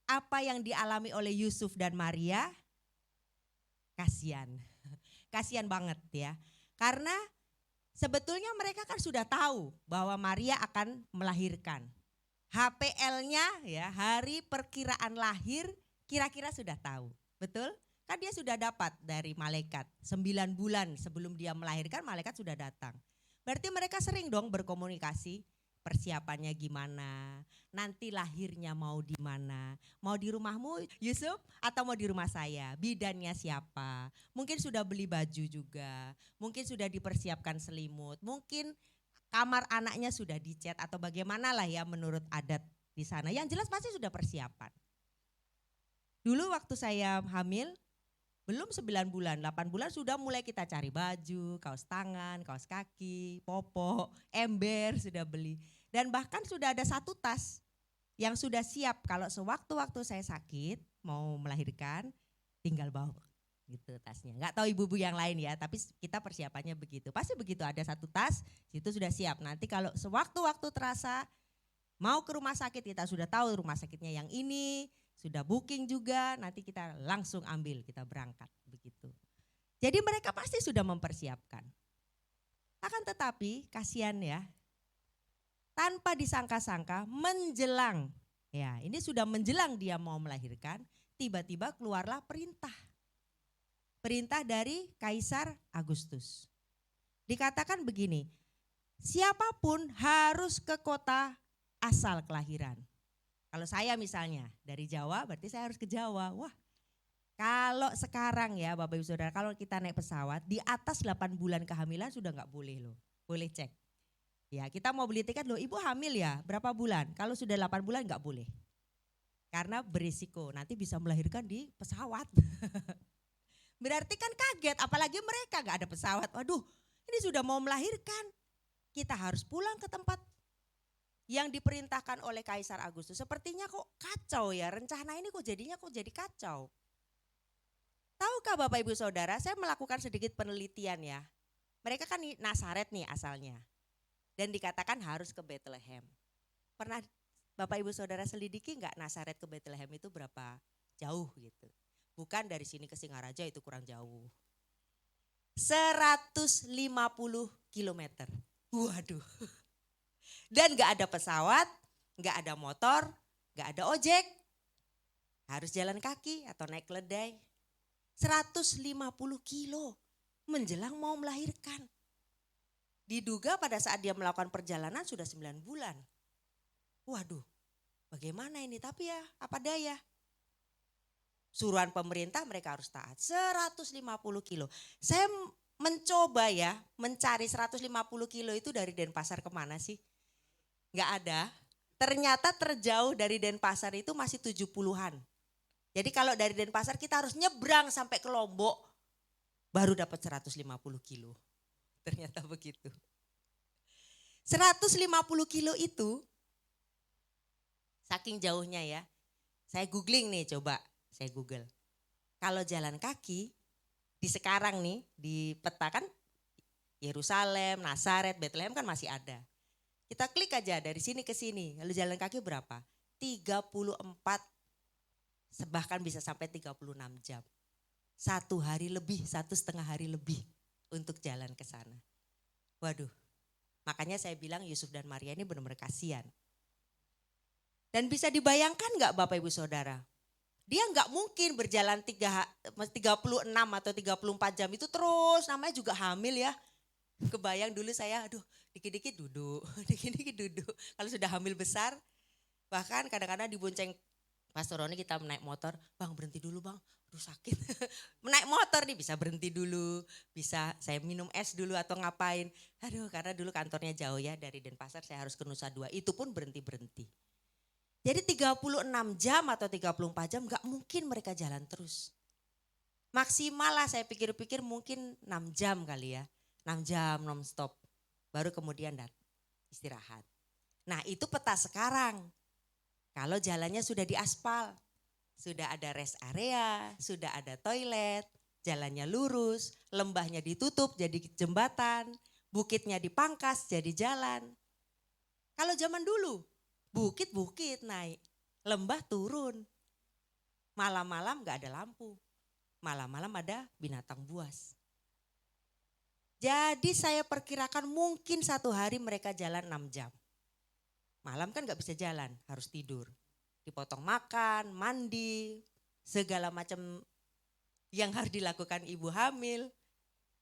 apa yang dialami oleh Yusuf dan Maria, kasihan. Kasihan banget ya. Karena sebetulnya mereka kan sudah tahu bahwa Maria akan melahirkan. HPL-nya ya, hari perkiraan lahir kira-kira sudah tahu. Betul? Kan dia sudah dapat dari malaikat. 9 bulan sebelum dia melahirkan malaikat sudah datang. Berarti mereka sering dong berkomunikasi. Persiapannya gimana, nanti lahirnya mau di mana, mau di rumahmu Yusuf atau mau di rumah saya, bidannya siapa, mungkin sudah beli baju juga, mungkin sudah dipersiapkan selimut, mungkin kamar anaknya sudah dicat atau bagaimana lah ya menurut adat di sana, yang jelas pasti sudah persiapan. Dulu waktu saya hamil, belum 9 bulan, 8 bulan sudah mulai kita cari baju, kaos tangan, kaos kaki, popok, ember sudah beli. Dan bahkan sudah ada satu tas yang sudah siap kalau sewaktu-waktu saya sakit mau melahirkan tinggal bawa gitu tasnya. Enggak tahu ibu-ibu yang lain ya, tapi kita persiapannya begitu. Pasti begitu, ada satu tas, situ sudah siap. Nanti kalau sewaktu-waktu terasa mau ke rumah sakit, kita sudah tahu rumah sakitnya yang ini, sudah booking juga, nanti kita langsung ambil, kita berangkat begitu. Jadi mereka pasti sudah mempersiapkan. Akan tetapi kasihan ya, tanpa disangka-sangka menjelang, ya ini sudah menjelang dia mau melahirkan, tiba-tiba keluarlah perintah. Perintah dari Kaisar Agustus. Dikatakan begini, siapapun harus ke kota asal kelahiran. Kalau saya misalnya dari Jawa berarti saya harus ke Jawa. Wah, kalau sekarang ya Bapak Ibu Saudara, kalau kita naik pesawat di atas 8 bulan kehamilan sudah nggak boleh loh, boleh cek. Ya kita mau beli tiket loh, ibu hamil ya berapa bulan? Kalau sudah 8 bulan nggak boleh. Karena berisiko nanti bisa melahirkan di pesawat. Berarti kan kaget, apalagi mereka nggak ada pesawat. Waduh, ini sudah mau melahirkan. Kita harus pulang ke tempat yang diperintahkan oleh Kaisar Agustus. Sepertinya kok kacau ya, rencana ini kok jadi kacau. Tahukah Bapak Ibu Saudara, saya melakukan sedikit penelitian ya. Mereka kan Nazaret nih asalnya. Dan dikatakan harus ke Bethlehem. Pernah Bapak Ibu Saudara selidiki enggak Nazaret ke Bethlehem itu berapa jauh gitu. Bukan dari sini ke Singaraja itu kurang jauh. 150 kilometer. Waduh. Dan enggak ada pesawat, enggak ada motor, enggak ada ojek. Harus jalan kaki atau naik keledai. 150 kilo menjelang mau melahirkan. Diduga pada saat dia melakukan perjalanan sudah 9 bulan. Waduh, bagaimana ini? Tapi ya apa daya. Suruhan pemerintah mereka harus taat. 150 kilo. Saya mencoba ya mencari 150 kilo itu dari Denpasar kemana sih? Nggak ada. Ternyata terjauh dari Denpasar itu masih 70-an. Jadi kalau dari Denpasar kita harus nyebrang sampai ke Lombok. Baru dapat 150 kilo. Ternyata begitu. 150 kilo itu, saking jauhnya ya, saya googling nih coba, saya google. Kalau jalan kaki, di sekarang nih, di peta kan Yerusalem, Nazaret, Bethlehem kan masih ada. Kita klik aja dari sini ke sini, lalu jalan kaki berapa? 34, bahkan bisa sampai 36 jam. 1 hari lebih, 1,5 hari lebih untuk jalan ke sana. Waduh, makanya saya bilang Yusuf dan Maria ini benar-benar kasihan. Dan bisa dibayangkan gak Bapak Ibu Saudara? Dia gak mungkin berjalan 36 atau 34 jam itu terus, namanya juga hamil ya. Kebayang dulu saya, aduh dikit-dikit duduk, dikit-dikit duduk. Kalau sudah hamil besar, bahkan kadang-kadang dibonceng Pastor Roni kita naik motor, bang berhenti dulu bang, aduh sakit. Naik motor nih bisa berhenti dulu, bisa saya minum es dulu atau ngapain. Aduh karena dulu kantornya jauh ya dari Denpasar saya harus ke Nusa Dua, itu pun berhenti-berhenti. Jadi 36 jam atau 34 jam gak mungkin mereka jalan terus. Maksimal lah saya pikir-pikir mungkin 6 jam kali ya, 6 jam non stop. Baru kemudian istirahat. Nah itu peta sekarang. Kalau jalannya sudah diaspal, sudah ada rest area, sudah ada toilet, jalannya lurus, lembahnya ditutup jadi jembatan, bukitnya dipangkas jadi jalan. Kalau zaman dulu, bukit-bukit naik, lembah turun. Malam-malam gak ada lampu. Malam-malam ada binatang buas. Jadi saya perkirakan mungkin satu hari mereka jalan 6 jam. Malam kan gak bisa jalan, harus tidur. Dipotong makan, mandi, segala macam yang harus dilakukan ibu hamil.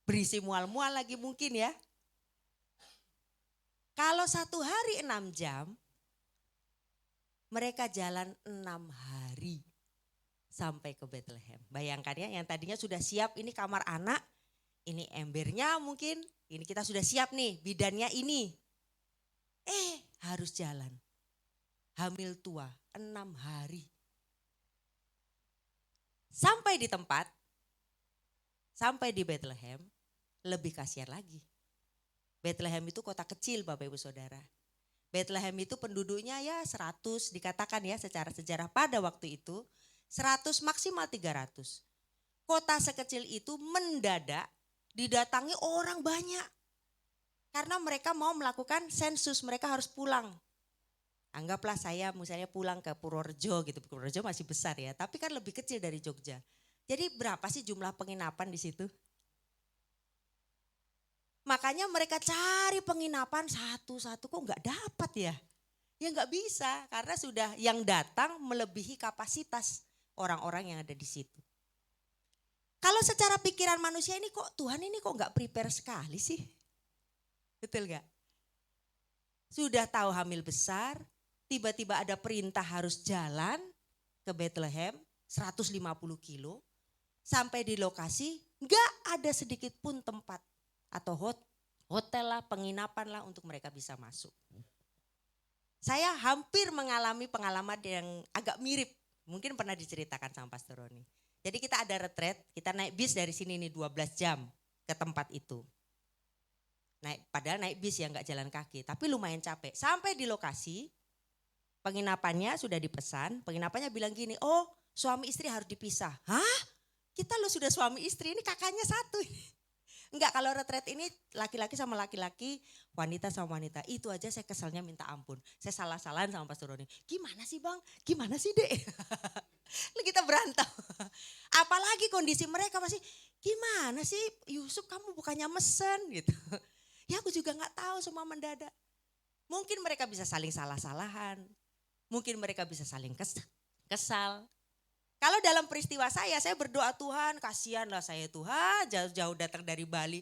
Berisi mual-mual lagi mungkin ya. Kalau satu hari 6 jam, mereka jalan 6 hari sampai ke Bethlehem. Bayangkan ya, yang tadinya sudah siap ini kamar anak, ini embernya mungkin, ini kita sudah siap nih, bidannya ini. Harus jalan. Hamil tua 6 hari. Sampai di tempat, sampai di Bethlehem, lebih kasihan lagi. Bethlehem itu kota kecil Bapak Ibu Saudara. Bethlehem itu penduduknya ya 100 dikatakan ya secara sejarah pada waktu itu. 100 maksimal 300. Kota sekecil itu mendadak didatangi orang banyak. Karena mereka mau melakukan sensus, mereka harus pulang. Anggaplah saya misalnya pulang ke Purworejo gitu. Purworejo masih besar ya, tapi kan lebih kecil dari Jogja. Jadi berapa sih jumlah penginapan di situ? Makanya mereka cari penginapan satu-satu kok nggak dapat ya. Ya nggak bisa karena sudah yang datang melebihi kapasitas orang-orang yang ada di situ. Kalau secara pikiran manusia ini kok Tuhan ini kok nggak prepare sekali sih? Betul nggak? Sudah tahu hamil besar, tiba-tiba ada perintah harus jalan ke Bethlehem 150 kilo. Sampai di lokasi nggak ada sedikit pun tempat atau hotel lah, penginapan lah untuk mereka bisa masuk. Saya hampir mengalami pengalaman yang agak mirip, mungkin pernah diceritakan sama Pastor Roni. Jadi kita ada retret, kita naik bis dari sini nih 12 jam ke tempat itu. Padahal naik bis ya nggak jalan kaki, tapi lumayan capek. Sampai di lokasi, penginapannya sudah dipesan, penginapannya bilang gini, oh suami istri harus dipisah. Hah? Kita lo sudah suami istri, ini kakaknya satu. Enggak, kalau retret ini laki-laki sama laki-laki, wanita sama wanita. Itu aja saya keselnya minta ampun. Saya salah-salahan sama Pastor Roni. Gimana sih Bang? Gimana sih Dek? Lalu kita berantem. Apalagi kondisi mereka masih, gimana sih Yusuf kamu bukannya mesen gitu. Ya aku juga gak tahu semua mendadak. Mungkin mereka bisa saling salah-salahan. Mungkin mereka bisa saling kesal. Kalau dalam peristiwa saya berdoa Tuhan, kasihanlah saya Tuhan, jauh-jauh datang dari Bali.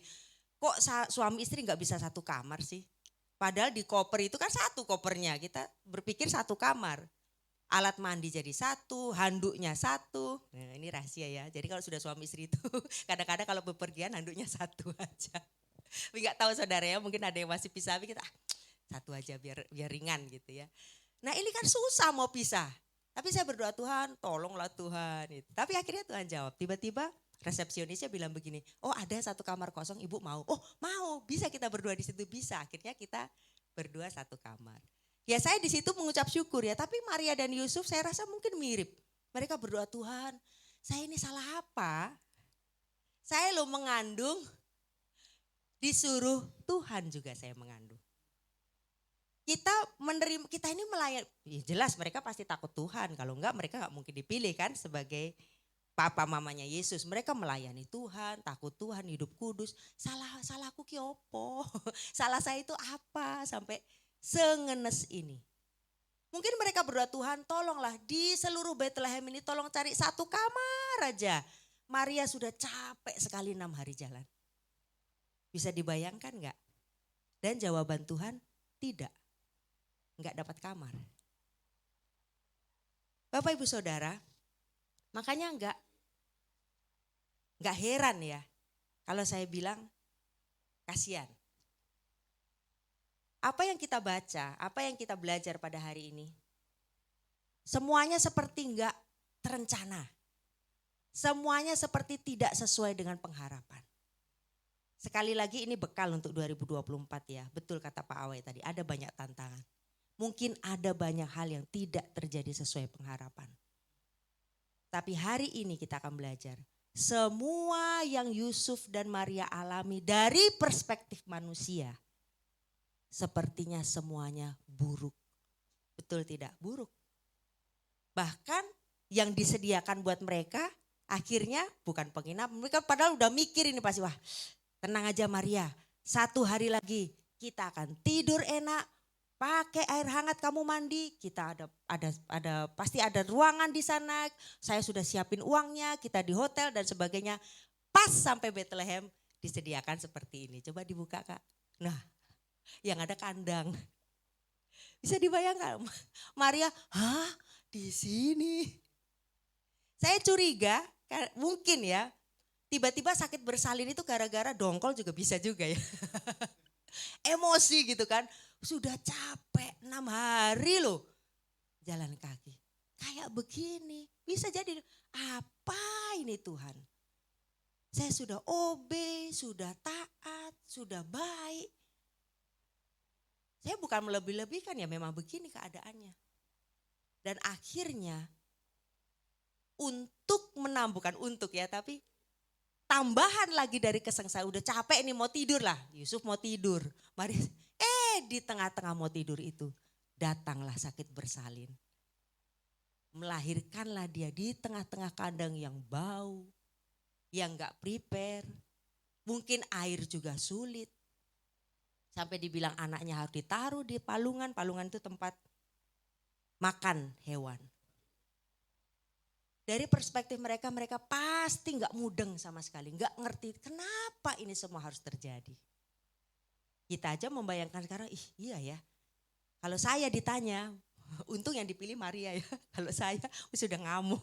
Kok suami istri gak bisa satu kamar sih? Padahal di koper itu kan satu kopernya, kita berpikir satu kamar. Alat mandi jadi satu, handuknya satu. Nah, ini rahasia ya, jadi kalau sudah suami istri itu kadang-kadang kalau bepergian handuknya satu aja. Gak tahu saudara ya, mungkin ada yang masih pisah, kita satu aja biar ringan gitu ya. Nah ini kan susah mau pisah. Tapi saya berdoa Tuhan, tolonglah Tuhan. Tapi akhirnya Tuhan jawab. Tiba-tiba resepsionisnya bilang begini, oh ada satu kamar kosong, ibu mau? Oh mau, bisa kita berdua di situ, bisa. Akhirnya kita berdua satu kamar. Ya saya di situ mengucap syukur ya. Tapi Maria dan Yusuf saya rasa mungkin mirip. Mereka berdoa Tuhan, saya ini salah apa? Saya lo mengandung, disuruh Tuhan juga saya mengandung. Kita ini melayani, ya jelas mereka pasti takut Tuhan. Kalau enggak mereka enggak mungkin dipilih kan sebagai papa mamanya Yesus. Mereka melayani Tuhan, takut Tuhan, hidup kudus. Salahku ki opo? Salah saya itu apa sampai sengenes ini? Mungkin mereka berdoa Tuhan tolonglah di seluruh Bethlehem ini tolong cari satu kamar aja. Maria sudah capek sekali 6 hari jalan. Bisa dibayangkan enggak? Dan jawaban Tuhan tidak. Enggak dapat kamar. Bapak Ibu Saudara, makanya enggak heran ya kalau saya bilang kasihan. Apa yang kita baca, apa yang kita belajar pada hari ini, semuanya seperti enggak terencana. Semuanya seperti tidak sesuai dengan pengharapan. Sekali lagi ini bekal untuk 2024 ya, betul kata Pak Awe tadi, ada banyak tantangan. Mungkin ada banyak hal yang tidak terjadi sesuai pengharapan. Tapi hari ini kita akan belajar. Semua yang Yusuf dan Maria alami dari perspektif manusia. Sepertinya semuanya buruk. Betul tidak? Buruk. Bahkan yang disediakan buat mereka akhirnya bukan penginapan. Mereka padahal udah mikir ini pasti, wah tenang aja Maria, 1 hari lagi kita akan tidur enak, pakai air hangat kamu mandi, kita ada pasti ada ruangan di sana, saya sudah siapin uangnya, kita di hotel dan sebagainya. Pas sampai Bethlehem disediakan seperti ini. Coba dibuka Kak. Nah, yang ada kandang. Bisa dibayangkan, Maria, hah di sini? Saya curiga, mungkin ya, tiba-tiba sakit bersalin itu gara-gara dongkol juga bisa juga ya. Emosi gitu kan, sudah capek 6 hari loh jalan kaki. Kayak begini, bisa jadi apa ini Tuhan? Saya sudah obey, sudah taat, sudah baik. Saya bukan melebih-lebihkan ya, memang begini keadaannya. Dan akhirnya untuk menambahkan tapi tambahan lagi dari kesengsaraan, udah capek nih mau tidur lah. Yusuf mau tidur. Mari, di tengah-tengah mau tidur itu datanglah sakit bersalin. Melahirkanlah dia di tengah-tengah kandang yang bau, yang gak prepare. Mungkin air juga sulit. Sampai dibilang anaknya harus ditaruh di palungan. Palungan itu tempat makan hewan. Dari perspektif mereka, mereka pasti gak mudeng sama sekali. Gak ngerti kenapa ini semua harus terjadi. Kita aja membayangkan sekarang, iya ya. Kalau saya ditanya, untung yang dipilih Maria ya. Kalau saya sudah ngamuk,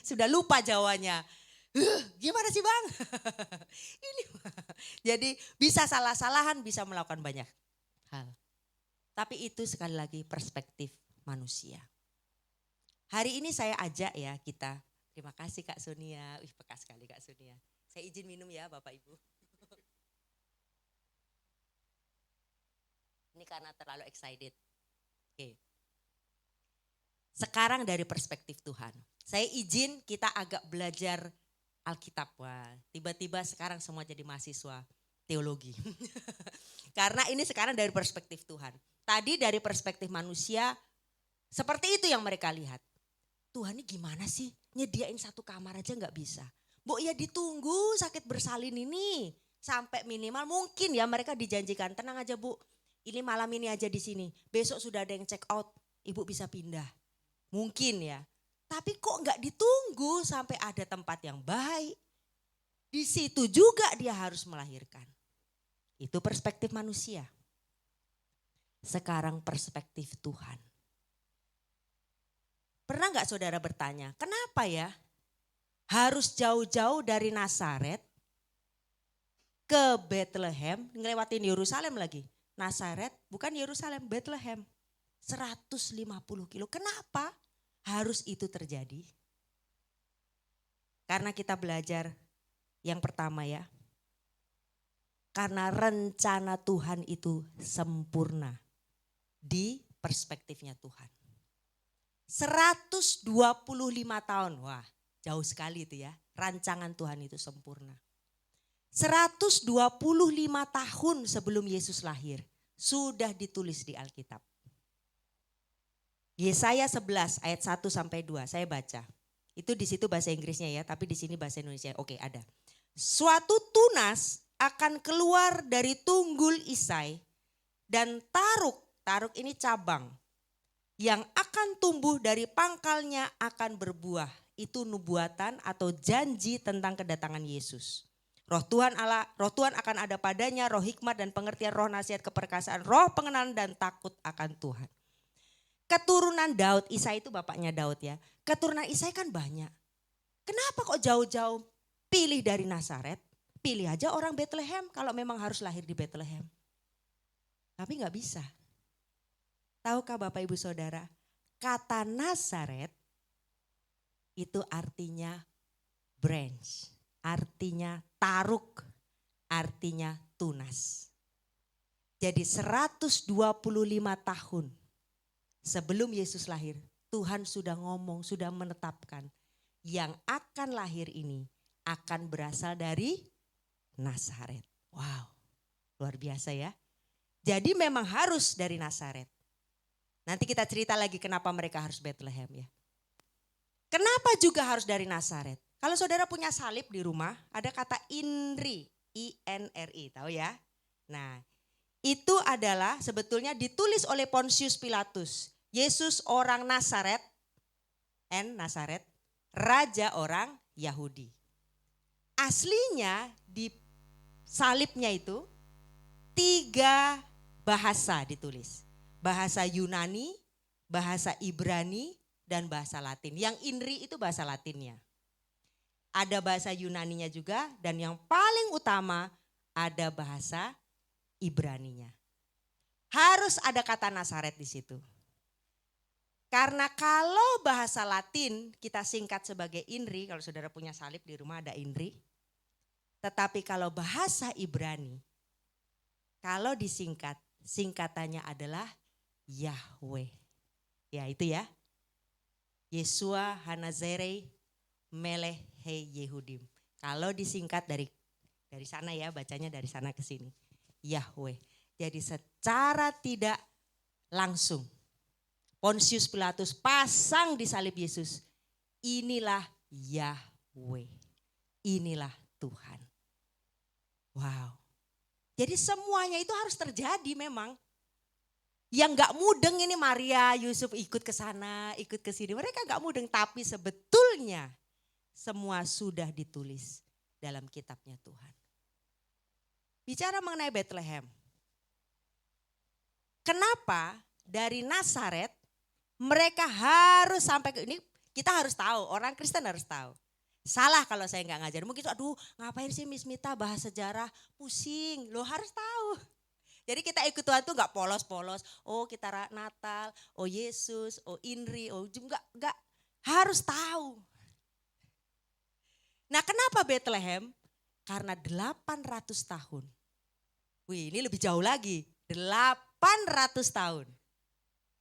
sudah lupa jawabannya. Gimana sih Bang? Ini jadi bisa salah-salahan, bisa melakukan banyak hal. Tapi itu sekali lagi perspektif manusia. Hari ini saya ajak ya kita. Terima kasih Kak Sonia. Peka sekali Kak Sonia. Saya izin minum ya Bapak Ibu. Ini karena terlalu excited. Oke. Sekarang dari perspektif Tuhan. Saya izin kita agak belajar Alkitab. Wah, tiba-tiba sekarang semua jadi mahasiswa teologi. Karena ini sekarang dari perspektif Tuhan. Tadi dari perspektif manusia, seperti itu yang mereka lihat. Tuhan ini gimana sih? Nyediain 1 kamar aja gak bisa. Bu ya ditunggu sakit bersalin ini. Sampai minimal mungkin ya mereka dijanjikan, tenang aja Bu. Ini malam ini aja di sini. Besok sudah ada yang check out, Ibu bisa pindah. Mungkin ya. Tapi kok gak ditunggu sampai ada tempat yang baik. Di situ juga dia harus melahirkan. Itu perspektif manusia. Sekarang perspektif Tuhan. Pernah gak saudara bertanya, kenapa ya harus jauh-jauh dari Nazaret ke Bethlehem, ngelewatin Yerusalem lagi. Nazaret bukan Yerusalem, Bethlehem. 150 kilo. Kenapa harus itu terjadi? Karena kita belajar yang pertama ya. Karena rencana Tuhan itu sempurna di perspektifnya Tuhan. 125 tahun, wah jauh sekali itu ya. Rancangan Tuhan itu sempurna. 125 tahun sebelum Yesus lahir sudah ditulis di Alkitab. Yesaya 11 ayat 1 sampai 2 saya baca. Itu di situ bahasa Inggrisnya ya, tapi di sini bahasa Indonesia. Oke, ada. Suatu tunas akan keluar dari tunggul Isai dan taruk ini cabang yang akan tumbuh dari pangkalnya akan berbuah. Itu nubuatan atau janji tentang kedatangan Yesus. Roh Tuhan akan ada padanya, roh hikmat dan pengertian, roh nasihat keperkasaan, roh pengenalan dan takut akan Tuhan. Keturunan Daud, Isai itu bapaknya Daud ya. Keturunan Isai kan banyak. Kenapa kok jauh-jauh pilih dari Nazaret? Pilih aja orang Bethlehem kalau memang harus lahir di Bethlehem. Tapi gak bisa. Tahukah Bapak Ibu Saudara, kata Nazaret itu artinya branch, artinya taruk, artinya tunas. Jadi 125 tahun sebelum Yesus lahir, Tuhan sudah ngomong, sudah menetapkan yang akan lahir ini akan berasal dari Nazaret. Wow, luar biasa ya. Jadi memang harus dari Nazaret. Nanti kita cerita lagi kenapa mereka harus Bethlehem ya. Kenapa juga harus dari Nazaret? Kalau saudara punya salib di rumah, ada kata INRI, INRI, tahu ya? Nah, itu adalah sebetulnya ditulis oleh Pontius Pilatus. Yesus orang Nazaret, Nazaret, raja orang Yahudi. Aslinya di salibnya itu 3 bahasa ditulis. Bahasa Yunani, bahasa Ibrani, dan bahasa Latin. Yang INRI itu bahasa Latinnya. Ada bahasa Yunaninya juga, dan yang paling utama ada bahasa Ibraninya. Harus ada kata Nazaret di situ. Karena kalau bahasa Latin kita singkat sebagai INRI, kalau saudara punya salib di rumah ada INRI. Tetapi kalau bahasa Ibrani, kalau disingkat, singkatannya adalah Yahweh. Ya itu ya. Yeshua Hanazarei Melech Yehudim. Kalau disingkat dari sana ya, bacanya dari sana ke sini. Yahweh. Jadi secara tidak langsung Pontius Pilatus pasang di salib Yesus. Inilah Yahweh. Inilah Tuhan. Wow. Jadi semuanya itu harus terjadi memang. Yang gak mudeng ini Maria, Yusuf ikut ke sana, ikut ke sini. Mereka gak mudeng, tapi sebetulnya semua sudah ditulis dalam kitabnya Tuhan. Bicara mengenai Bethlehem. Kenapa dari Nazaret mereka harus sampai ke ini, kita harus tahu, orang Kristen harus tahu. Salah kalau saya nggak ngajar, mungkin aduh ngapain sih Miss Mita bahas sejarah, pusing, lo harus tahu. Jadi kita ikut Tuhan tuh nggak polos-polos, oh kita Natal, oh Yesus, oh INRI, oh enggak, harus tahu. Nah kenapa Bethlehem? Karena 800 tahun. Wih ini lebih jauh lagi, 800 tahun.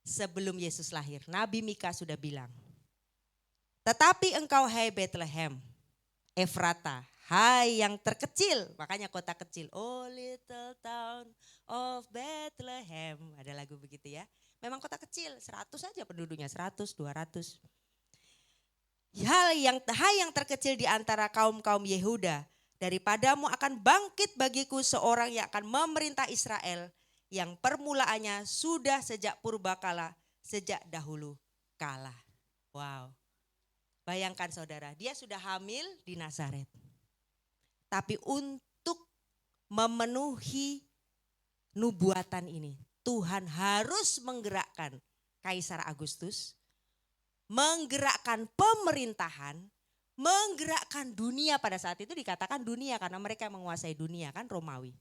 Sebelum Yesus lahir, Nabi Mika sudah bilang, tetapi engkau hai Bethlehem, Efrata, hai yang terkecil, makanya kota kecil, oh little town of Bethlehem, ada lagu begitu ya. Memang kota kecil, 100 saja penduduknya, 100, 200. Hai yang terkecil di antara kaum-kaum Yehuda, daripadamu akan bangkit bagiku seorang yang akan memerintah Israel, yang permulaannya sudah sejak purbakala, sejak dahulu kala. Wow. Bayangkan saudara, dia sudah hamil di Nazaret. Tapi untuk memenuhi nubuatan ini, Tuhan harus menggerakkan Kaisar Agustus, menggerakkan pemerintahan, menggerakkan dunia. Pada saat itu dikatakan dunia karena mereka menguasai dunia kan, Romawi.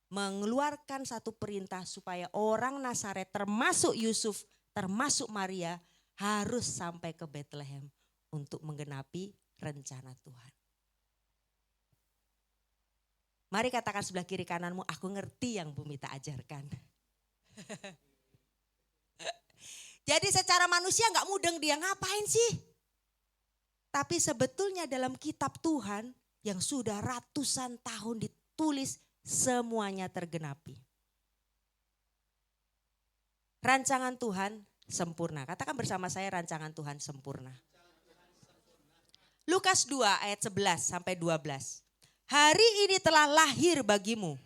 Mengeluarkan satu perintah supaya orang Nazaret termasuk Yusuf, termasuk Maria harus sampai ke Bethlehem untuk menggenapi rencana Tuhan. Mari katakan sebelah kiri kananmu, aku ngerti yang Bu Mita ajarkan. Jadi secara manusia gak mudeng dia, ngapain sih? Tapi sebetulnya dalam kitab Tuhan yang sudah ratusan tahun ditulis, semuanya tergenapi. Rancangan Tuhan sempurna. Katakan bersama saya, rancangan Tuhan sempurna. Lukas 2 ayat 11 sampai 12. Hari ini telah lahir bagimu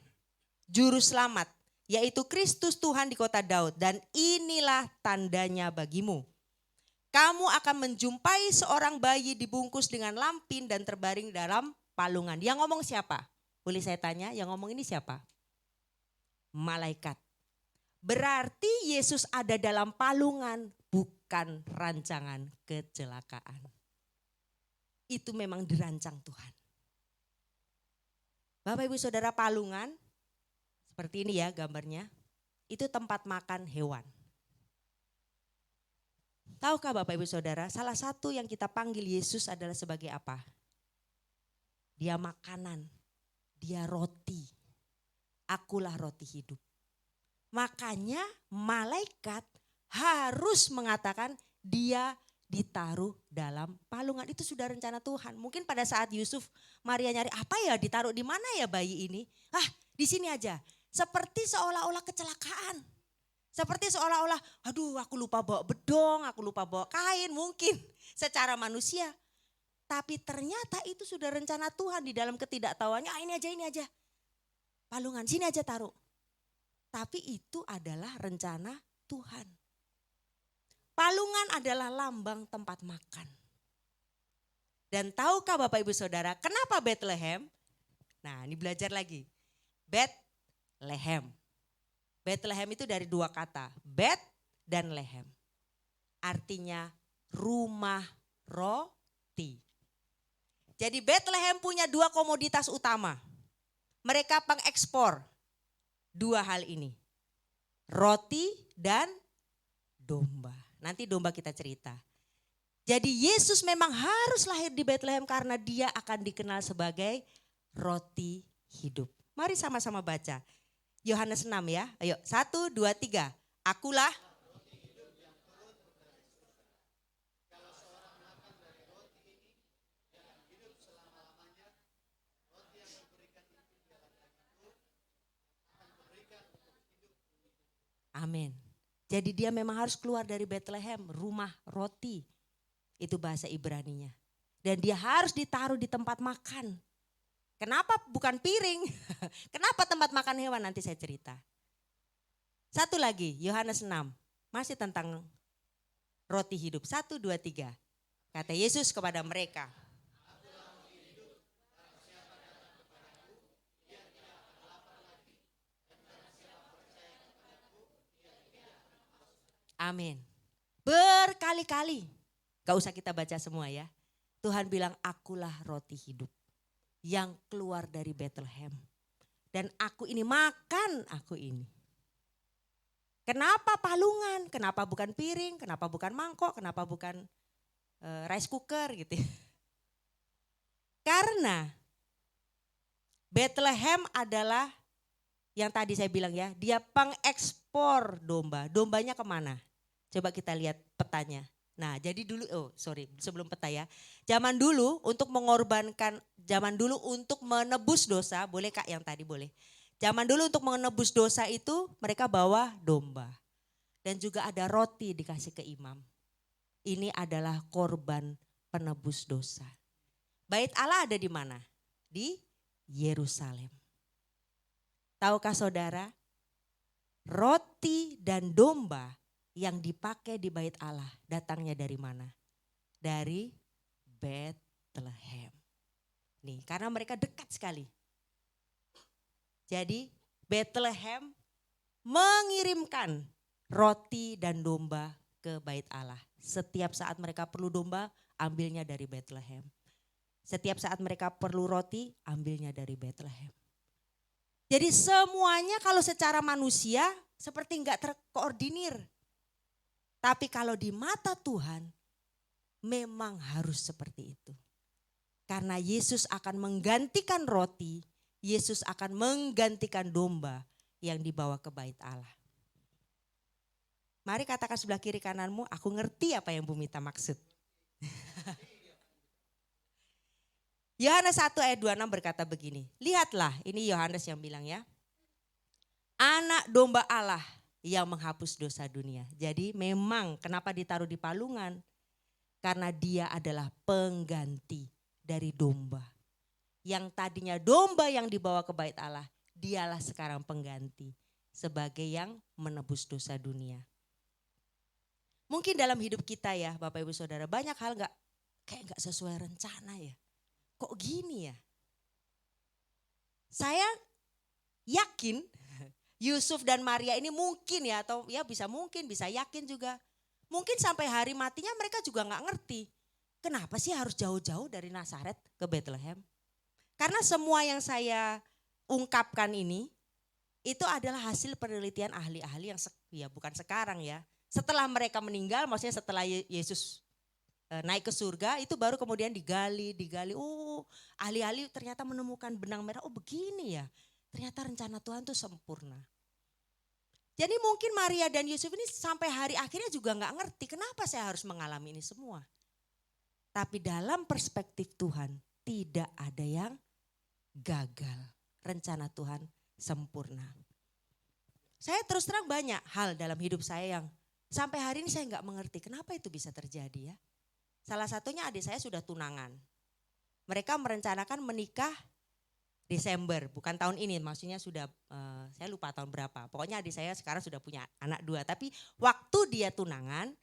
juru selamat, yaitu Kristus Tuhan di kota Daud, dan inilah tandanya bagimu. Kamu akan menjumpai seorang bayi dibungkus dengan lampin dan terbaring dalam palungan. Yang ngomong siapa? Boleh saya tanya, yang ngomong ini siapa? Malaikat. Berarti Yesus ada dalam palungan, bukan rancangan kecelakaan. Itu memang dirancang Tuhan. Bapak Ibu Saudara, palungan, seperti ini ya gambarnya, itu tempat makan hewan. Tahukah Bapak Ibu Saudara, salah satu yang kita panggil Yesus adalah sebagai apa? Dia makanan. Dia roti, akulah roti hidup. Makanya malaikat harus mengatakan dia ditaruh dalam palungan. Itu sudah rencana Tuhan. Mungkin pada saat Yusuf, Maria nyari apa ya, ditaruh di mana ya bayi ini? Di sini aja. Seperti seolah-olah kecelakaan. Seperti seolah-olah, aduh aku lupa bawa bedong, aku lupa bawa kain mungkin. secara manusia. Tapi ternyata itu sudah rencana Tuhan di dalam ketidaktahuannya. Ini aja. Palungan, sini aja taruh. Tapi itu adalah rencana Tuhan. Palungan adalah lambang tempat makan. Dan tahukah Bapak Ibu Saudara, kenapa Bethlehem? Nah, ini belajar lagi. Bethlehem. Bethlehem itu dari dua kata, Bet dan Lehem. Artinya rumah roti. Jadi Bethlehem punya dua komoditas utama. Mereka pengekspor dua hal ini. Roti dan domba. Nanti domba kita cerita. Jadi Yesus memang harus lahir di Bethlehem karena dia akan dikenal sebagai roti hidup. Mari sama-sama baca. Yohanes 6 ya. Ayo 1, 2, 3. Akulah. Amin. Jadi dia memang harus keluar dari Bethlehem, rumah roti. Itu bahasa Ibraninya. Dan dia harus ditaruh di tempat makan. Kenapa bukan piring? Kenapa tempat makan hewan? Nanti saya cerita. Satu lagi, Yohanes 6. Masih tentang roti hidup. 1, 2, 3. Kata Yesus kepada mereka. Amin. Berkali-kali. Gak usah kita baca semua ya. Tuhan bilang akulah roti hidup yang keluar dari Bethlehem. Dan aku ini makan aku ini. Kenapa palungan? Kenapa bukan piring? Kenapa bukan mangkok? Kenapa bukan rice cooker gitu. Karena Bethlehem adalah yang tadi saya bilang ya, dia pengekspor domba. Dombanya kemana? Coba kita lihat petanya. Nah jadi dulu, sebelum peta ya. Zaman dulu untuk menebus dosa, boleh Kak yang tadi boleh. Zaman dulu untuk menebus dosa itu mereka bawa domba. Dan juga ada roti dikasih ke imam. Ini adalah korban penebus dosa. Bait Allah ada di mana? Di Yerusalem. Tahukah saudara, roti dan domba yang dipakai di bait Allah datangnya dari mana? Dari Bethlehem. Nih, karena mereka dekat sekali. Jadi Bethlehem mengirimkan roti dan domba ke bait Allah. Setiap saat mereka perlu domba, ambilnya dari Bethlehem. Setiap saat mereka perlu roti, ambilnya dari Bethlehem. Jadi semuanya kalau secara manusia seperti enggak terkoordinir. Tapi kalau di mata Tuhan memang harus seperti itu. Karena Yesus akan menggantikan roti, Yesus akan menggantikan domba yang dibawa ke bait Allah. Mari katakan sebelah kiri kananmu, aku ngerti apa yang Bu Mita maksud. Yohanes 1 ayat 26 berkata begini, lihatlah ini Yohanes yang bilang ya. Anak domba Allah yang menghapus dosa dunia. Jadi memang kenapa ditaruh di palungan? Karena dia adalah pengganti dari domba. Yang tadinya domba yang dibawa ke bait Allah, dialah sekarang pengganti sebagai yang menebus dosa dunia. Mungkin dalam hidup kita ya Bapak Ibu Saudara banyak hal kayak gak sesuai rencana ya. Kok gini ya? Saya yakin Yusuf dan Maria ini mungkin ya atau ya bisa yakin juga. Mungkin sampai hari matinya mereka juga gak ngerti. Kenapa sih harus jauh-jauh dari Nazaret ke Bethlehem? Karena semua yang saya ungkapkan ini itu adalah hasil penelitian ahli-ahli yang ya bukan sekarang ya. Setelah mereka meninggal maksudnya setelah Yesus naik ke surga itu baru kemudian digali. Ahli-ahli ternyata menemukan benang merah, begini ya. Ternyata rencana Tuhan tuh sempurna. Jadi mungkin Maria dan Yusuf ini sampai hari akhirnya juga gak ngerti kenapa saya harus mengalami ini semua. Tapi dalam perspektif Tuhan tidak ada yang gagal. Rencana Tuhan sempurna. Saya terus terang banyak hal dalam hidup saya yang sampai hari ini saya gak mengerti kenapa itu bisa terjadi ya. Salah satunya adik saya sudah tunangan. Mereka merencanakan menikah Desember, bukan tahun ini, maksudnya sudah, saya lupa tahun berapa. Pokoknya adik saya sekarang sudah punya anak 2, tapi waktu dia tunangan,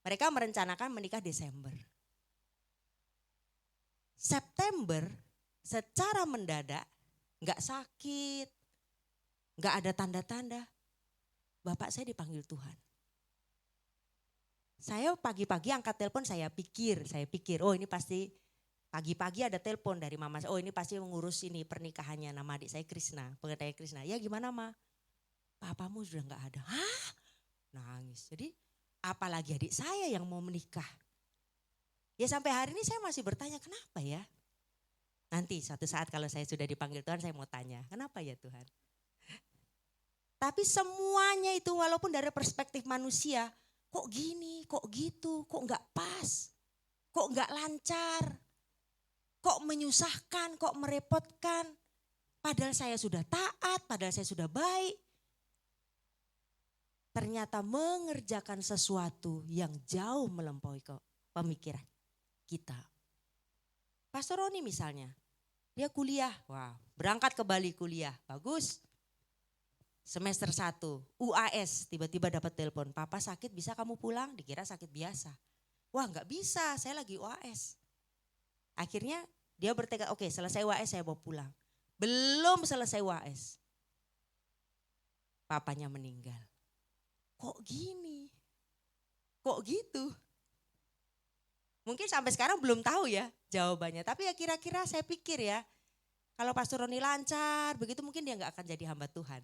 mereka merencanakan menikah Desember. September secara mendadak, gak sakit, gak ada tanda-tanda, bapak saya dipanggil Tuhan. Saya pagi-pagi angkat telepon, saya pikir, oh ini pasti pagi-pagi ada telepon dari mama saya, oh ini pasti mengurus ini pernikahannya, nama adik saya Krishna, pengetanya Krishna. Ya gimana Ma? Papamu sudah gak ada. Hah? Nangis. Jadi apalagi adik saya yang mau menikah. Ya sampai hari ini saya masih bertanya kenapa ya? Nanti suatu saat kalau saya sudah dipanggil Tuhan saya mau tanya, kenapa ya Tuhan? Tapi semuanya itu walaupun dari perspektif manusia, kok gini, kok gitu, kok gak pas, kok gak lancar. Kok menyusahkan, kok merepotkan. Padahal saya sudah taat, padahal saya sudah baik. Ternyata mengerjakan sesuatu yang jauh melampaui pemikiran kita. Pastor Roni misalnya, dia kuliah, wah berangkat ke Bali kuliah, bagus. Semester 1, UAS, tiba-tiba dapat telepon, papa sakit bisa kamu pulang? Dikira sakit biasa. Wah gak bisa, saya lagi UAS. Akhirnya dia bertekad, oke selesai UAS saya mau pulang. Belum selesai UAS, papanya meninggal. Kok gini? Kok gitu? Mungkin sampai sekarang belum tahu ya jawabannya. Tapi ya kira-kira saya pikir ya, kalau Pastor Roni lancar, begitu mungkin dia gak akan jadi hamba Tuhan.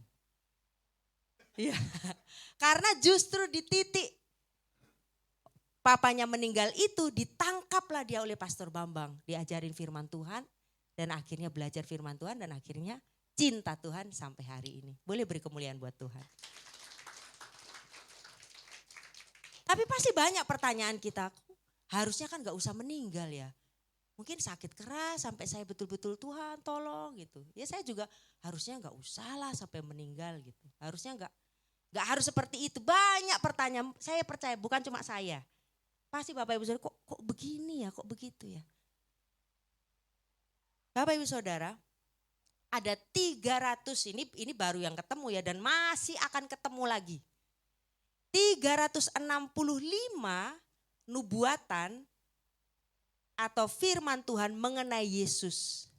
Iya, karena justru di titik papanya meninggal itu ditangkaplah dia oleh Pastor Bambang. Diajarin firman Tuhan dan akhirnya belajar firman Tuhan dan akhirnya cinta Tuhan sampai hari ini. Boleh beri kemuliaan buat Tuhan. Tapi pasti banyak pertanyaan kita, harusnya kan gak usah meninggal ya. Mungkin sakit keras sampai saya betul-betul Tuhan tolong gitu. Ya saya juga harusnya gak usah lah sampai meninggal gitu. Harusnya gak harus seperti itu. Banyak pertanyaan, saya percaya bukan cuma saya. Pasti Bapak Ibu Saudara kok begini ya, kok begitu ya. Bapak Ibu Saudara, ada 300 ini baru yang ketemu ya dan masih akan ketemu lagi. 365 nubuatan atau firman Tuhan mengenai Yesus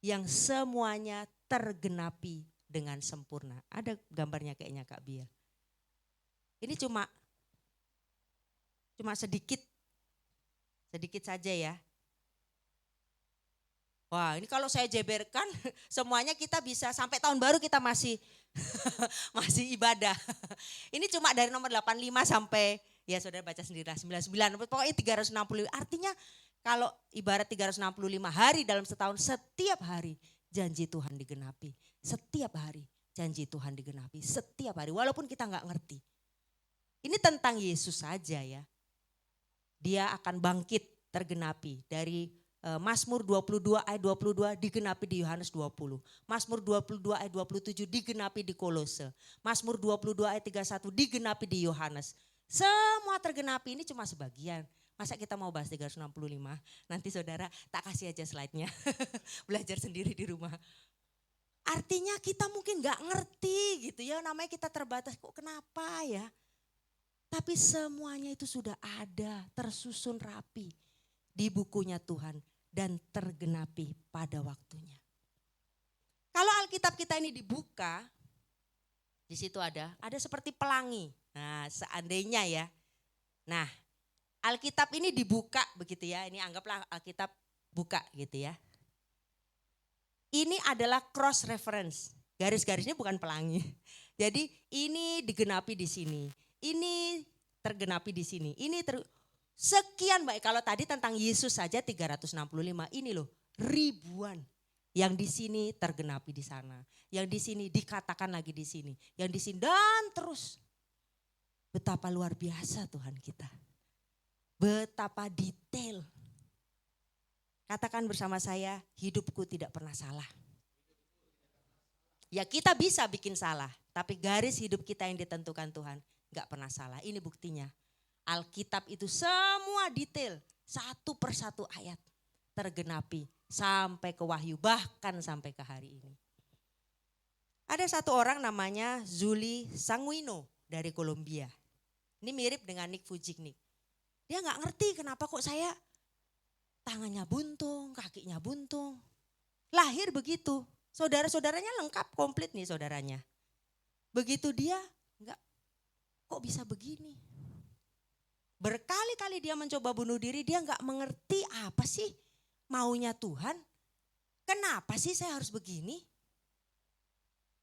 yang semuanya tergenapi dengan sempurna. Ada gambarnya kayaknya Kak Bia. Ini cuma sedikit saja ya. Wah ini kalau saya jeberkan semuanya kita bisa sampai tahun baru kita masih ibadah. Ini cuma dari nomor 85 sampai ya saudara baca sendiri lah 99. Pokoknya 365. Artinya kalau ibarat 365 hari dalam setahun, setiap hari janji Tuhan digenapi. Setiap hari janji Tuhan digenapi. Setiap hari walaupun kita gak ngerti. Ini tentang Yesus saja ya. Dia akan bangkit tergenapi dari Mazmur 22 ayat 22 digenapi di Yohanes 20. Mazmur 22 ayat 27 digenapi di Kolose. Mazmur 22 ayat 31 digenapi di Yohanes. Semua tergenapi, ini cuma sebagian. Masa kita mau bahas 365? Nanti saudara tak kasih aja slide-nya. Belajar sendiri di rumah. Artinya kita mungkin gak ngerti gitu ya, namanya kita terbatas. Kok kenapa ya? Tapi semuanya itu sudah ada, tersusun rapi di bukunya Tuhan dan tergenapi pada waktunya. Kalau Alkitab kita ini dibuka, di situ ada seperti pelangi. Nah, seandainya ya. Nah, Alkitab ini dibuka begitu ya. Ini anggaplah Alkitab buka gitu ya. Ini adalah cross reference. Garis-garisnya bukan pelangi. Jadi ini digenapi di sini. Ini tergenapi di sini. Sekian baik, kalau tadi tentang Yesus saja 365, ini loh ribuan. Yang di sini tergenapi di sana, yang di sini dikatakan lagi di sini, yang di sini dan terus. Betapa luar biasa Tuhan kita. Betapa detail. Katakan bersama saya, hidupku tidak pernah salah. Ya kita bisa bikin salah, tapi garis hidup kita yang ditentukan Tuhan gak pernah salah. Ini buktinya. Alkitab itu semua detail. Satu persatu ayat tergenapi sampai ke Wahyu, bahkan sampai ke hari ini. Ada satu orang namanya Zuli Sanguino dari Kolombia. Ini mirip dengan Nick Vujicnik. Dia nggak ngerti kenapa kok saya tangannya buntung, kakinya buntung. Lahir begitu, saudara-saudaranya lengkap komplit nih saudaranya. Begitu dia enggak, kok bisa begini? Berkali-kali dia mencoba bunuh diri, dia enggak mengerti apa sih maunya Tuhan. Kenapa sih saya harus begini?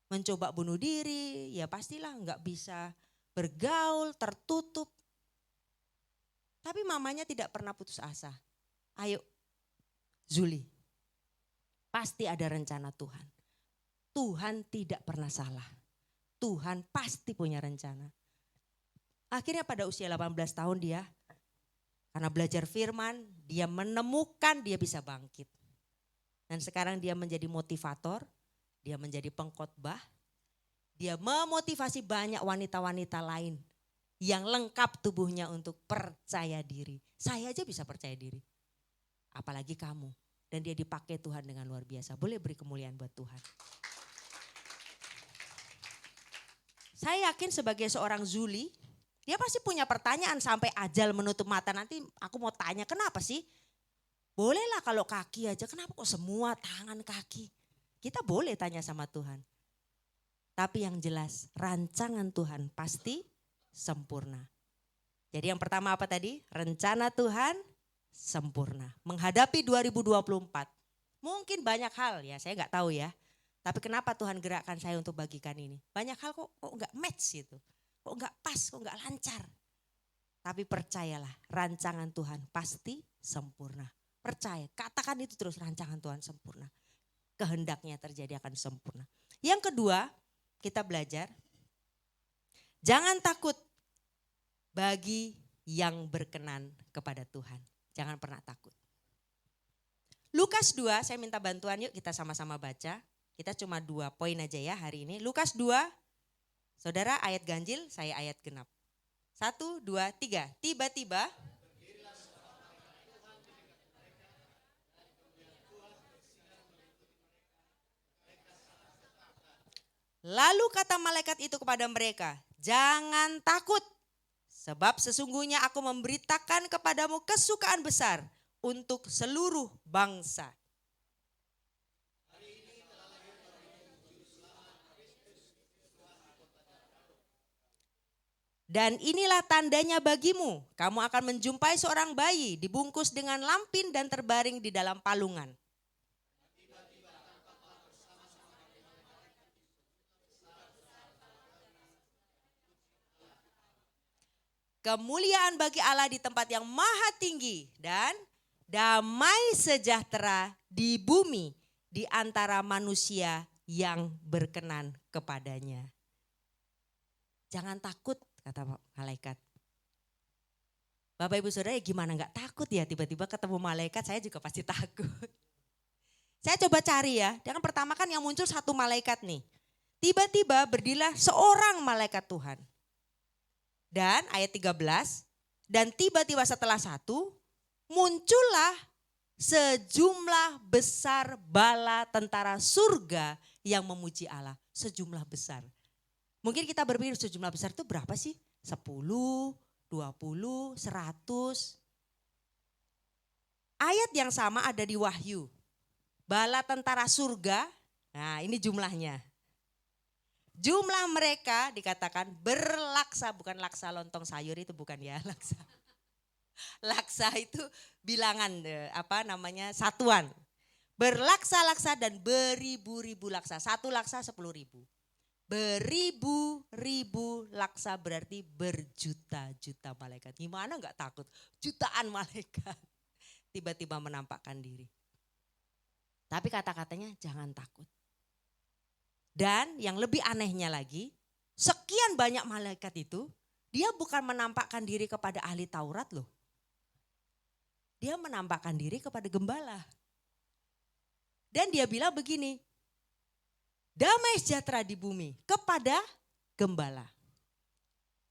Mencoba bunuh diri, ya pastilah enggak bisa bergaul, tertutup. Tapi mamanya tidak pernah putus asa. Ayo Zuli, pasti ada rencana Tuhan. Tuhan tidak pernah salah. Tuhan pasti punya rencana. Akhirnya pada usia 18 tahun dia, karena belajar firman, dia menemukan dia bisa bangkit. Dan sekarang dia menjadi motivator, dia menjadi pengkhotbah, dia memotivasi banyak wanita-wanita lain yang lengkap tubuhnya untuk percaya diri. Saya aja bisa percaya diri, apalagi kamu. Dan dia dipakai Tuhan dengan luar biasa. Boleh beri kemuliaan buat Tuhan. Saya yakin sebagai seorang Zuli, dia pasti punya pertanyaan sampai ajal menutup mata. Nanti aku mau tanya, kenapa sih? Bolehlah kalau kaki aja, kenapa kok semua tangan kaki? Kita boleh tanya sama Tuhan. Tapi yang jelas rancangan Tuhan pasti sempurna. Jadi yang pertama apa tadi? Rencana Tuhan sempurna. Menghadapi 2024. Mungkin banyak hal ya, saya nggak tahu ya. Tapi kenapa Tuhan gerakkan saya untuk bagikan ini? Banyak hal kok nggak match gitu. Kok nggak pas, kok nggak lancar. Tapi percayalah, rancangan Tuhan pasti sempurna. Percaya, katakan itu terus, rancangan Tuhan sempurna. Kehendaknya terjadi akan sempurna. Yang kedua, kita belajar, jangan takut bagi yang berkenan kepada Tuhan. Jangan pernah takut. Lukas 2, saya minta bantuan yuk kita sama-sama baca. Kita cuma 2 poin aja ya hari ini. Lukas 2, saudara ayat ganjil, saya ayat genap. 1, 2, 3. Tiba-tiba lalu kata malaikat itu kepada mereka, jangan takut, sebab sesungguhnya aku memberitakan kepadamu kesukaan besar untuk seluruh bangsa. Dan inilah tandanya bagimu, kamu akan menjumpai seorang bayi dibungkus dengan lampin dan terbaring di dalam palungan. Kemuliaan bagi Allah di tempat yang maha tinggi dan damai sejahtera di bumi di antara manusia yang berkenan kepadanya. Jangan takut, kata malaikat. Bapak ibu saudara gimana gak takut ya, tiba-tiba ketemu malaikat, saya juga pasti takut. Saya coba cari ya, dan pertama kan yang muncul satu malaikat nih. Tiba-tiba berdirilah seorang malaikat Tuhan. Dan ayat 13, dan tiba-tiba setelah satu, muncullah sejumlah besar bala tentara surga yang memuji Allah. Sejumlah besar. Mungkin kita berpikir sejumlah besar itu berapa sih? 10, 20, 100. Ayat yang sama ada di Wahyu. Bala tentara surga, nah ini jumlahnya. Jumlah mereka dikatakan berlaksa, bukan laksa lontong sayur itu bukan ya, laksa. Laksa itu bilangan, satuan. Berlaksa-laksa dan beribu-ribu laksa. Satu laksa 10.000. Beribu-ribu laksa berarti berjuta-juta malaikat. Gimana gak takut? Jutaan malaikat tiba-tiba menampakkan diri. Tapi kata-katanya jangan takut. Dan yang lebih anehnya lagi, sekian banyak malaikat itu, dia bukan menampakkan diri kepada ahli Taurat loh. Dia menampakkan diri kepada gembala. Dan dia bilang begini, damai sejahtera di bumi kepada gembala.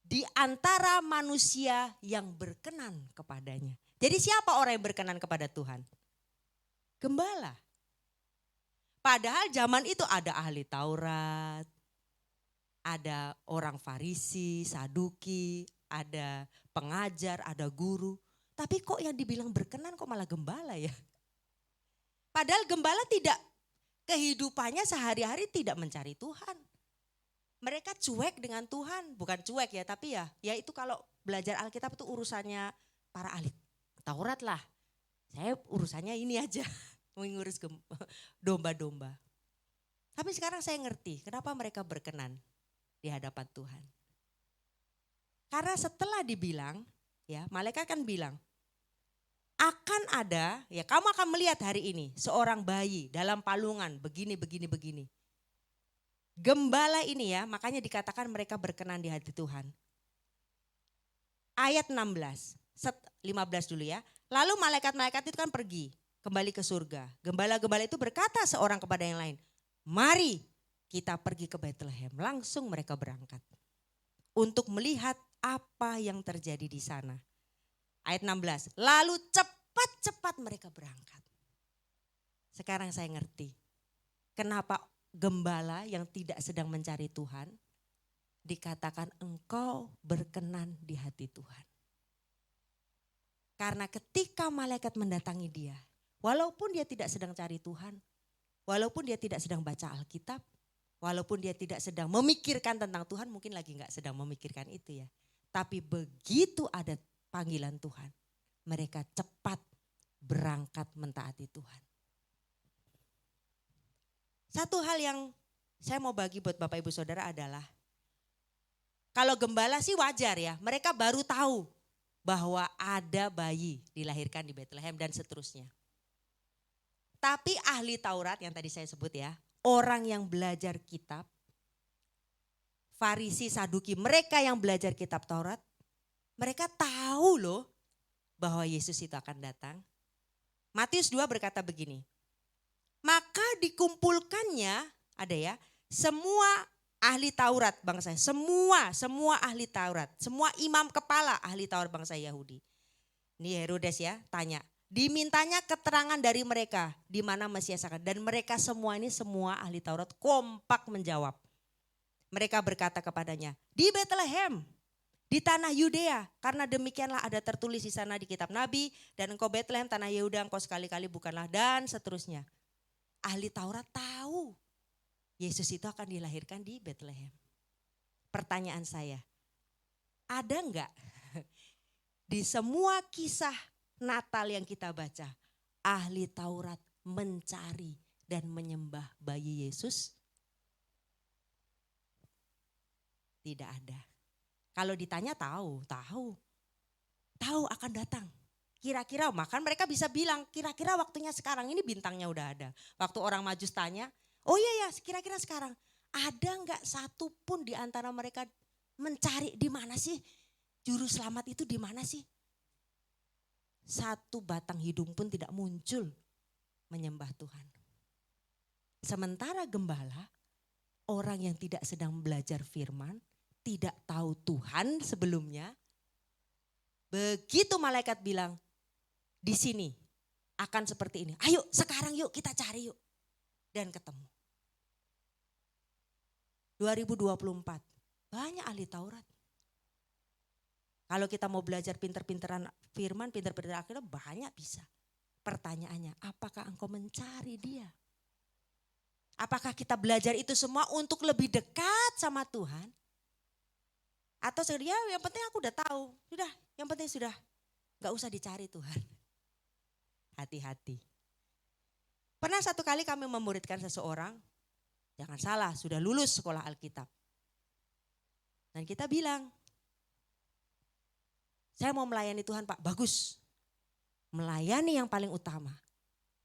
Di antara manusia yang berkenan kepadanya. Jadi siapa orang yang berkenan kepada Tuhan? Gembala. Padahal zaman itu ada ahli Taurat, ada orang Farisi, Saduki, ada pengajar, ada guru. Tapi kok yang dibilang berkenan kok malah gembala ya? Padahal gembala tidak, kehidupannya sehari-hari tidak mencari Tuhan. Mereka cuek dengan Tuhan, bukan cuek ya, tapi ya itu kalau belajar Alkitab itu urusannya para ahli Taurat lah. Saya urusannya ini aja, mengurus domba-domba. Tapi sekarang saya ngerti kenapa mereka berkenan di hadapan Tuhan. Karena setelah dibilang, ya malaikat kan bilang, akan ada, ya kamu akan melihat hari ini seorang bayi dalam palungan begini. Gembala ini ya, makanya dikatakan mereka berkenan di hati Tuhan. Ayat 15 dulu ya. Lalu malaikat-malaikat itu kan pergi kembali ke surga. Gembala-gembala itu berkata seorang kepada yang lain, mari kita pergi ke Bethlehem. Langsung mereka berangkat untuk melihat apa yang terjadi di sana. Ayat 16, lalu cepat-cepat mereka berangkat. Sekarang saya ngerti kenapa gembala yang tidak sedang mencari Tuhan dikatakan engkau berkenan di hati Tuhan. Karena ketika malaikat mendatangi dia, walaupun dia tidak sedang cari Tuhan, walaupun dia tidak sedang baca Alkitab, walaupun dia tidak sedang memikirkan tentang Tuhan, mungkin lagi gak sedang memikirkan itu ya. Tapi begitu ada panggilan Tuhan, mereka cepat berangkat mentaati Tuhan. Satu hal yang saya mau bagi buat Bapak Ibu Saudara adalah, kalau gembala sih wajar ya, mereka baru tahu bahwa ada bayi dilahirkan di Bethlehem dan seterusnya. Tapi ahli Taurat yang tadi saya sebut ya, orang yang belajar kitab, Farisi, Saduki, mereka yang belajar kitab Taurat, mereka tahu loh bahwa Yesus itu akan datang. Matius 2 berkata begini, maka dikumpulkannya, ada ya, semua ahli Taurat bangsa, semua ahli Taurat, semua imam kepala ahli Taurat bangsa Yahudi. Ini Herodes ya, tanya. Dimintanya keterangan dari mereka di mana Mesias akan. Dan mereka semua ini, semua ahli Taurat kompak menjawab. Mereka berkata kepadanya, di Bethlehem, di tanah Yudea. Karena demikianlah ada tertulis di sana di kitab Nabi. Dan engkau Bethlehem, tanah Yehuda, engkau sekali-kali bukanlah, dan seterusnya. Ahli Taurat tahu Yesus itu akan dilahirkan di Bethlehem. Pertanyaan saya, ada enggak di semua kisah Natal yang kita baca, ahli Taurat mencari dan menyembah bayi Yesus? Tidak ada. Kalau ditanya tahu akan datang. Kira-kira, makan mereka bisa bilang, kira-kira waktunya sekarang, ini bintangnya udah ada. Waktu orang Majus tanya, oh iya ya, kira-kira sekarang. Ada enggak satu pun di antara mereka mencari di mana sih? Juru selamat itu di mana sih? Satu batang hidung pun tidak muncul menyembah Tuhan. Sementara gembala, orang yang tidak sedang belajar firman, tidak tahu Tuhan sebelumnya, begitu malaikat bilang, di sini akan seperti ini. Ayo sekarang yuk kita cari yuk. Dan ketemu. 2024 banyak ahli Taurat. Kalau kita mau belajar pinter-pinteran firman, pinter-pinteran Alkitab banyak bisa. Pertanyaannya, apakah engkau mencari dia? Apakah kita belajar itu semua untuk lebih dekat sama Tuhan? Atau ya yang penting aku udah tahu, sudah yang penting sudah gak usah dicari Tuhan. Hati-hati. Pernah satu kali kami memuridkan seseorang, jangan salah sudah lulus sekolah Alkitab. Dan kita bilang, saya mau melayani Tuhan Pak, bagus. Melayani yang paling utama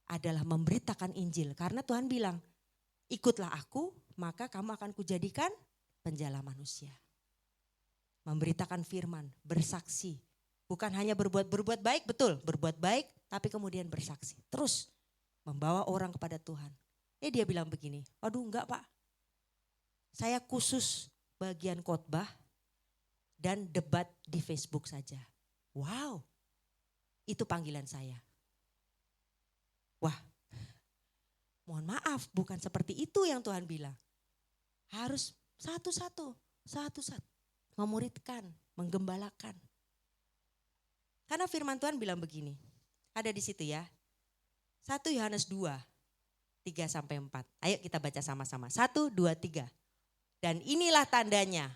adalah memberitakan Injil. Karena Tuhan bilang, ikutlah aku maka kamu akan kujadikan penjala manusia. Memberitakan firman, bersaksi. Bukan hanya berbuat baik, betul berbuat baik tapi kemudian bersaksi. Terus membawa orang kepada Tuhan. Dia bilang begini, waduh enggak Pak. Saya khusus bagian khotbah dan debat di Facebook saja. Wow. Itu panggilan saya. Wah, mohon maaf, bukan seperti itu yang Tuhan bilang. Harus satu-satu, satu-satu. Memuridkan, menggembalakan. Karena firman Tuhan bilang begini, ada di situ ya. 1 Yohanes 2, 3-4. Ayo kita baca sama-sama. 1, 2, 3. Dan inilah tandanya.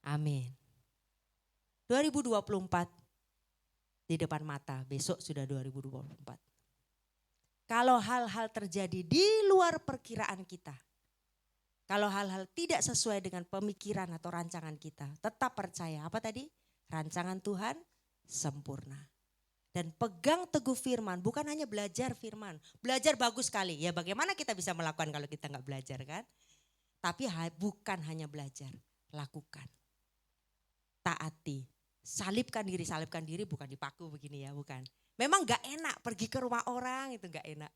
Amin. 2024 di depan mata, besok sudah 2024. Kalau hal-hal terjadi di luar perkiraan kita, kalau hal-hal tidak sesuai dengan pemikiran atau rancangan kita, tetap percaya. Apa tadi? Rancangan Tuhan sempurna. Dan pegang teguh firman, bukan hanya belajar firman. Belajar bagus sekali, ya bagaimana kita bisa melakukan kalau kita nggak belajar kan? Tapi bukan hanya belajar, lakukan. Taati, salibkan diri bukan dipaku begini ya, bukan. Memang gak enak pergi ke rumah orang, itu gak enak.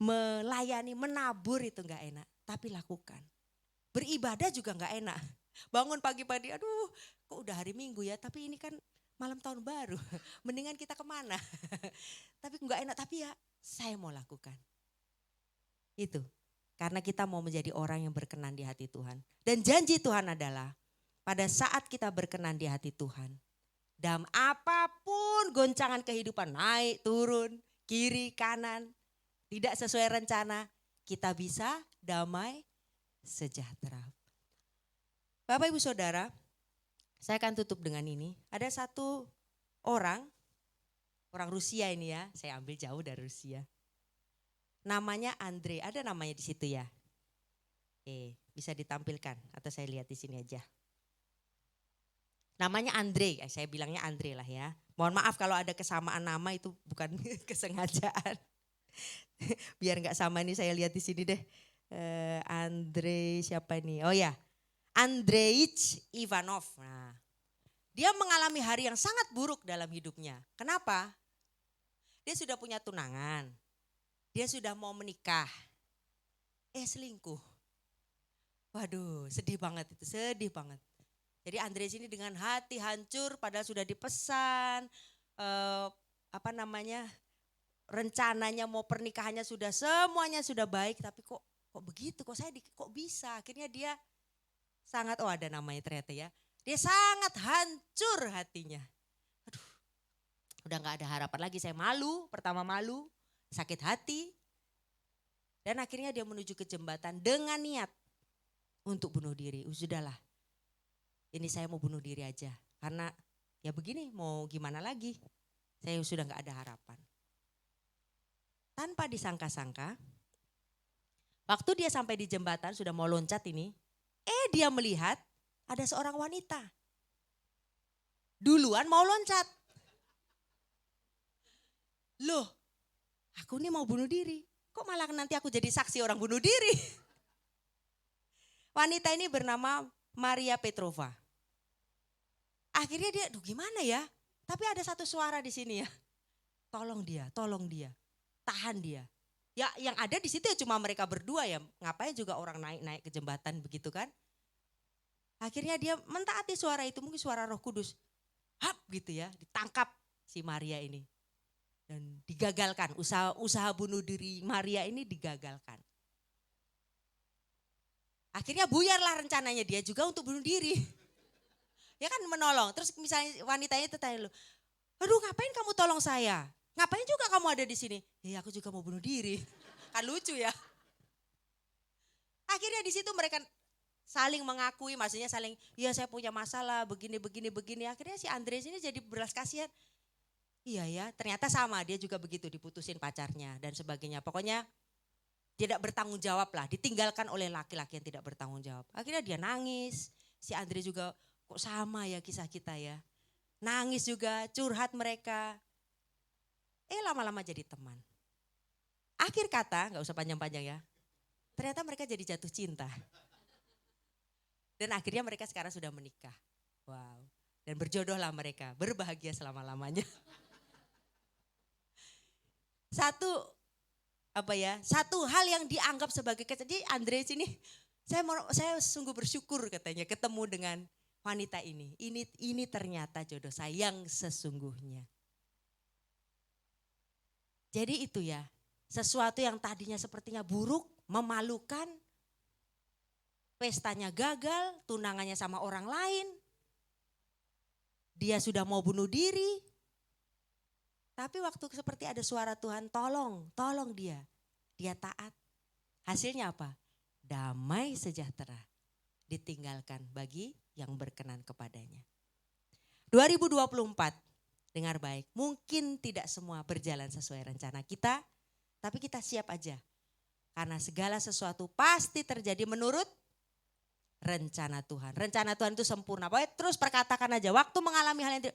Melayani, menabur itu gak enak, tapi lakukan. Beribadah juga gak enak. Bangun pagi-pagi, aduh kok udah hari Minggu ya, tapi ini kan malam tahun baru, mendingan kita kemana. Tapi gak enak, tapi ya saya mau lakukan. Itu, karena kita mau menjadi orang yang berkenan di hati Tuhan. Dan janji Tuhan adalah, pada saat kita berkenan di hati Tuhan, dalam apapun goncangan kehidupan, naik, turun, kiri, kanan, tidak sesuai rencana, kita bisa damai, sejahtera. Bapak Ibu Saudara, saya akan tutup dengan ini. Ada satu orang Rusia ini ya, saya ambil jauh dari Rusia. Namanya Andre, ada namanya di situ ya. Bisa ditampilkan atau saya lihat di sini aja. Namanya Andre, saya bilangnya Andre lah ya. Mohon maaf kalau ada kesamaan nama, itu bukan kesengajaan. Biar nggak sama nih, saya lihat di sini deh. Andre siapa ini? Oh ya, Andreich Ivanov. Nah, dia mengalami hari yang sangat buruk dalam hidupnya. Kenapa? Dia sudah punya tunangan. Dia sudah mau menikah. Selingkuh. Waduh, sedih banget itu, sedih banget. Jadi Andreich ini dengan hati hancur, padahal sudah dipesan, rencananya mau pernikahannya sudah, semuanya sudah baik, tapi kok begitu, kok bisa. Akhirnya dia sangat, ada namanya ternyata ya, dia sangat hancur hatinya. Aduh, udah gak ada harapan lagi, saya malu, pertama malu, sakit hati. Dan akhirnya dia menuju ke jembatan dengan niat untuk bunuh diri. Sudahlah. Ini saya mau bunuh diri aja, karena ya begini, mau gimana lagi, saya sudah gak ada harapan. Tanpa disangka-sangka, waktu dia sampai di jembatan sudah mau loncat ini, dia melihat ada seorang wanita. Duluan mau loncat. Loh, aku ini mau bunuh diri, kok malah nanti aku jadi saksi orang bunuh diri. Wanita ini bernama Maria Petrova. Akhirnya dia, gimana ya? Tapi ada satu suara di sini ya. Tolong dia, tahan dia. Ya yang ada di situ ya cuma mereka berdua ya. Ngapain juga orang naik ke jembatan begitu kan? Akhirnya dia mentaati suara itu, mungkin suara Roh Kudus. Hap gitu ya, ditangkap si Maria ini. Dan digagalkan, usaha bunuh diri Maria ini digagalkan. Akhirnya buyarlah rencananya dia juga untuk bunuh diri. Ya kan menolong, terus misalnya wanitanya itu tanya lu, aduh ngapain kamu tolong saya? Ngapain juga kamu ada di sini? Ya aku juga mau bunuh diri. Kan lucu ya. Akhirnya di situ mereka saling mengakui, maksudnya saling, ya saya punya masalah begini. Akhirnya si Andreich ini jadi belas kasihan. Iya ya, ternyata sama, dia juga begitu, diputusin pacarnya dan sebagainya. Pokoknya tidak bertanggung jawab lah, ditinggalkan oleh laki-laki yang tidak bertanggung jawab. Akhirnya dia nangis, si Andreich juga kok sama ya kisah kita ya. Nangis juga, curhat mereka. Lama-lama jadi teman. Akhir kata, gak usah panjang-panjang ya. Ternyata mereka jadi jatuh cinta. Dan akhirnya mereka sekarang sudah menikah. Wow. Dan berjodohlah mereka, berbahagia selama-lamanya. Satu hal yang dianggap sebagai jadi Andre sini saya sungguh bersyukur katanya ketemu dengan wanita ini. Ini ternyata jodoh saya yang sesungguhnya. Jadi itu ya, sesuatu yang tadinya sepertinya buruk, memalukan, pestanya gagal, tunangannya sama orang lain. Dia sudah mau bunuh diri. Tapi waktu seperti ada suara Tuhan, tolong dia. Dia taat. Hasilnya apa? Damai sejahtera ditinggalkan bagi yang berkenan kepadanya. 2024, dengar baik, mungkin tidak semua berjalan sesuai rencana kita, tapi kita siap aja. Karena segala sesuatu pasti terjadi menurut rencana Tuhan. Rencana Tuhan itu sempurna. Pokoknya terus perkatakan aja, waktu mengalami hal yang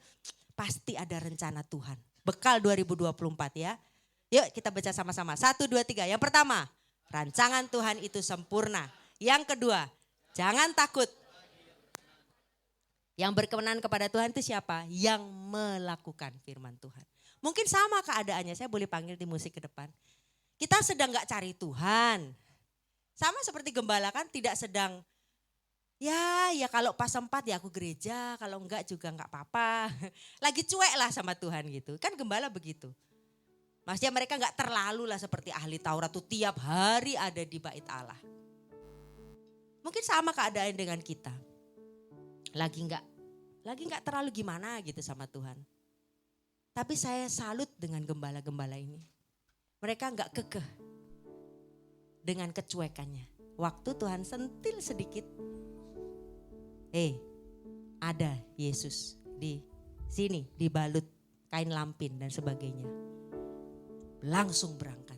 pasti ada rencana Tuhan. Bekal 2024 ya. Yuk kita baca sama-sama. 1, 2, 3. Yang pertama, rancangan Tuhan itu sempurna. Yang kedua, jangan takut. Yang berkenan kepada Tuhan itu siapa? Yang melakukan firman Tuhan. Mungkin sama keadaannya, saya boleh panggil di musik ke depan. Kita sedang gak cari Tuhan. Sama seperti gembala kan tidak sedang, ya kalau pas sempat ya aku gereja, kalau enggak juga enggak apa-apa. Lagi cuek lah sama Tuhan gitu. Kan gembala begitu. Maksudnya mereka enggak terlalu lah seperti ahli Taurat tuh tiap hari ada di bait Allah. Mungkin sama keadaan dengan kita. Lagi enggak terlalu gimana gitu sama Tuhan. Tapi saya salut dengan gembala-gembala ini. Mereka enggak kekeh dengan kecuekannya. Waktu Tuhan sentil sedikit, ada Yesus di sini dibalut kain lampin dan sebagainya. Langsung berangkat.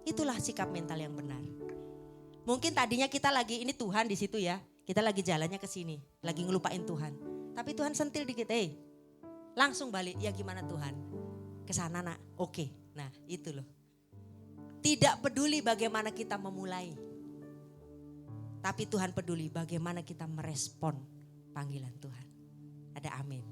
Itulah sikap mental yang benar. Mungkin tadinya kita lagi ini Tuhan di situ ya. Kita lagi jalannya ke sini, lagi ngelupain Tuhan. Tapi Tuhan sentil dikit, langsung balik. Ya gimana Tuhan? Ke sana nak. Oke. Nah, itu loh. Tidak peduli bagaimana kita memulai. Tapi Tuhan peduli bagaimana kita merespon panggilan Tuhan. Ada amin.